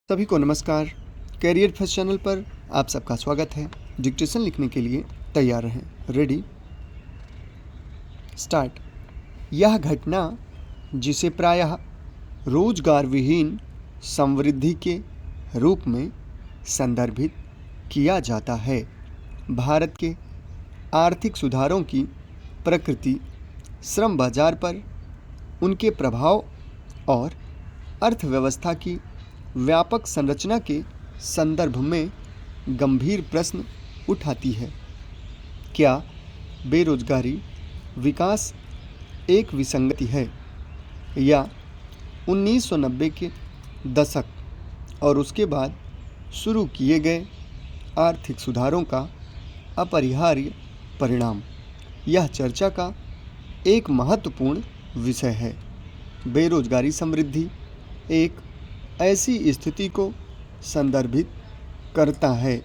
सभी को नमस्कार। कैरियर फर्स्ट चैनल पर आप सबका स्वागत है। डिक्टेशन लिखने के लिए तैयार रहें। Ready start. यह घटना जिसे प्रायः रोजगार विहीन समृद्धि के रूप में संदर्भित किया जाता है, भारत के आर्थिक सुधारों की प्रकृति, श्रम बाजार पर उनके प्रभाव और अर्थव्यवस्था की व्यापक संरचना के संदर्भ में गंभीर प्रश्न उठाती है। क्या बेरोजगारी विकास एक विसंगति है या 1990 के दशक और उसके बाद शुरू किए गए आर्थिक सुधारों का अपरिहार्य परिणाम? यह चर्चा का एक महत्वपूर्ण विषय है। बेरोजगारी समृद्धि एक ऐसी स्थिति को संदर्भित करता है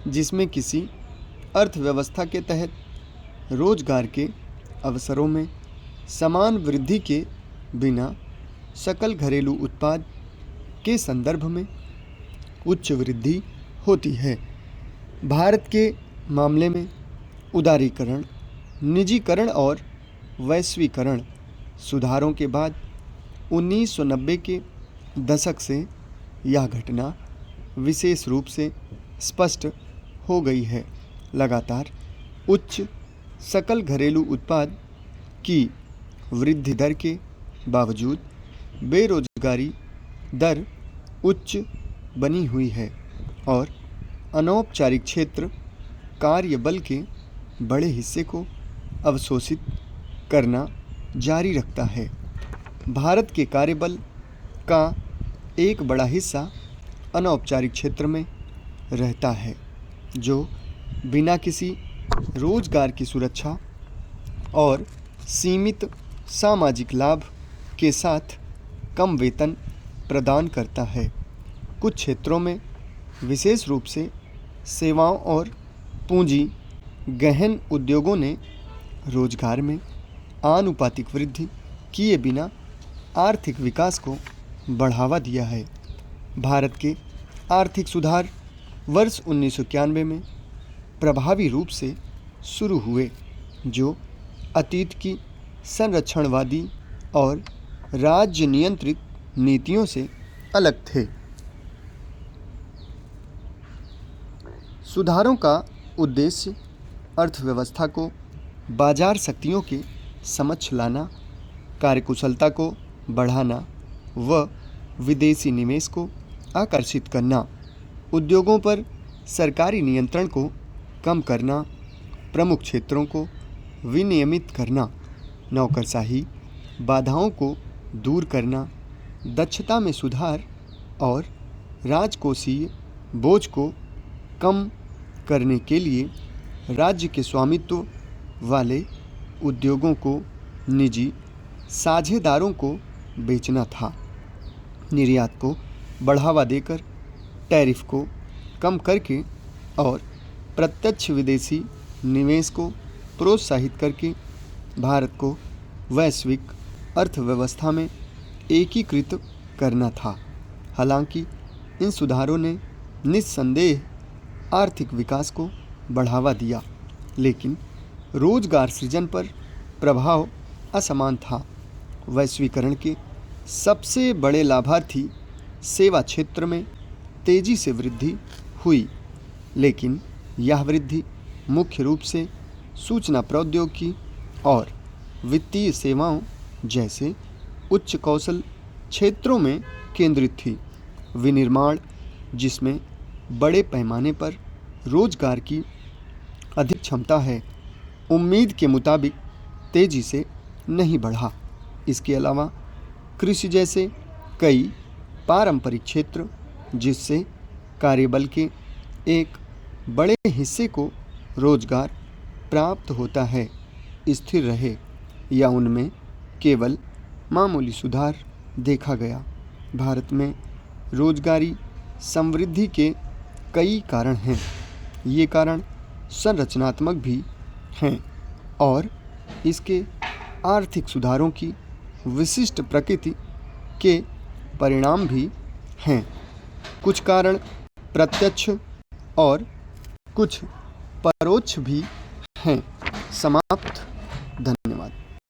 जिसमें किसी अर्थव्यवस्था के तहत रोजगार के अवसरों में समान वृद्धि के बिना सकल घरेलू उत्पाद के संदर्भ में उच्च वृद्धि होती है। भारत के मामले में उदारीकरण, निजीकरण और वैश्वीकरण सुधारों के बाद 1990 के दशक से यह घटना विशेष रूप से स्पष्ट हो गई है। लगातार उच्च सकल घरेलू उत्पाद की वृद्धि दर के बावजूद बेरोजगारी दर उच्च बनी हुई है और अनौपचारिक क्षेत्र कार्यबल के बड़े हिस्से को अवशोषित करना जारी रखता है। भारत के कार्यबल का एक बड़ा हिस्सा अनौपचारिक क्षेत्र में रहता है, जो बिना किसी रोजगार की सुरक्षा और सीमित सामाजिक लाभ के साथ कम वेतन प्रदान करता है। कुछ क्षेत्रों में, विशेष रूप से सेवाओं और पूंजी गहन उद्योगों ने रोजगार में आनुपातिक वृद्धि किए बिना आर्थिक विकास को बढ़ावा दिया है। भारत के आर्थिक सुधार वर्ष 1991 में प्रभावी रूप से शुरू हुए, जो अतीत की संरक्षणवादी और राज्य नियंत्रित नीतियों से अलग थे। सुधारों का उद्देश्य अर्थव्यवस्था को बाजार शक्तियों के समक्ष लाना, कार्यकुशलता को बढ़ाना व विदेशी निवेश को आकर्षित करना, उद्योगों पर सरकारी नियंत्रण को कम करना, प्रमुख क्षेत्रों को विनियमित करना, नौकरशाही बाधाओं को दूर करना, दक्षता में सुधार और राजकोषीय बोझ को कम करने के लिए राज्य के स्वामित्व वाले उद्योगों को निजी साझेदारों को बेचना था। निर्यात को बढ़ावा देकर, टैरिफ को कम करके और प्रत्यक्ष विदेशी निवेश को प्रोत्साहित करके भारत को वैश्विक अर्थव्यवस्था में एकीकृत करना था। हालांकि इन सुधारों ने निस्संदेह आर्थिक विकास को बढ़ावा दिया, लेकिन रोजगार सृजन पर प्रभाव असमान था। वैश्वीकरण के सबसे बड़े लाभार्थी सेवा क्षेत्र में तेजी से वृद्धि हुई, लेकिन यह वृद्धि मुख्य रूप से सूचना प्रौद्योगिकी और वित्तीय सेवाओं जैसे उच्च कौशल क्षेत्रों में केंद्रित थी। विनिर्माण, जिसमें बड़े पैमाने पर रोजगार की अधिक क्षमता है, उम्मीद के मुताबिक तेजी से नहीं बढ़ा। इसके अलावा कृषि जैसे कई पारंपरिक क्षेत्र, जिससे कार्यबल के एक बड़े हिस्से को रोजगार प्राप्त होता है, स्थिर रहे या उनमें केवल मामूली सुधार देखा गया। भारत में रोजगारी समृद्धि के कई कारण हैं। ये कारण संरचनात्मक भी हैं और इसके आर्थिक सुधारों की विशिष्ट प्रकृति के परिणाम भी हैं। कुछ कारण प्रत्यक्ष और कुछ परोक्ष भी हैं। समाप्त।